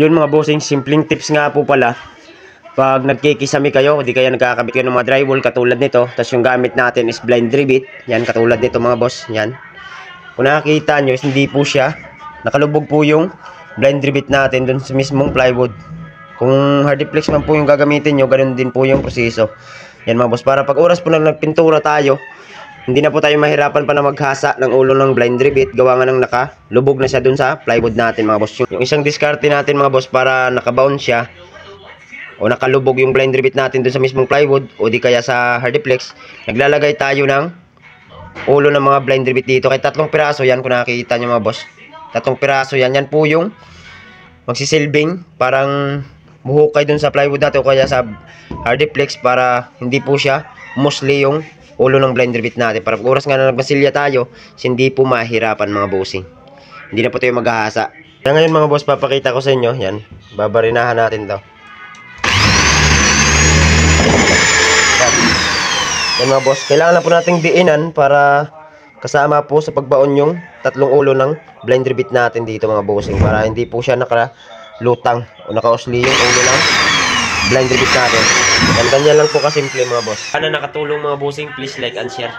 Yun mga bossing, simpleng tips nga po pala. Pag nagkikisami kayo, o di kaya nagkakabit kayo ng mga drywall katulad nito, tapos yung gamit natin is blind rivet, yan katulad nito mga boss, yan. Kung nakikita nyo is hindi po siya, nakalubog po yung blind rivet natin dun sa mismong plywood. Kung hardiplex man po yung gagamitin nyo, ganun din po yung proseso. Yan mga boss, para pag oras po na nagpintura tayo, hindi na po tayo mahirapan pa na maghasa ng ulo ng blind rivet, gawa nga ng nakalubog na siya dun sa plywood natin mga boss. Yung isang diskarte natin mga boss para nakabound siya, o nakalubog yung blind rivet natin dun sa mismong plywood, o di kaya sa hardiplex, naglalagay tayo ng ulo ng mga blind rivet dito. Kaya 3 piraso yan, kung nakikita nyo mga boss. 3 piraso yan, yan po yung magsisilbing parang buhukay dun sa plywood natin o kaya sa hardiplex, para hindi po siya musli yung ulo ng blind rivet natin, para pag oras nga na nagmasilya tayo, hindi po mahirapan mga bossing, hindi na po tayo maghahasa. Kaya ngayon mga boss, papakita ko sa inyo, yan, babarinahan natin to. Yan mga boss, kailangan na po nating diinan para kasama po sa pagbaon yung 3 ulo ng blind rivet natin dito mga bossing, para hindi po siya nakalutang o nakausli yung ulo ng blind rivet natin. Ganyan lang po kasimple mga boss. Sana nakatulong mga bossing, please like and share.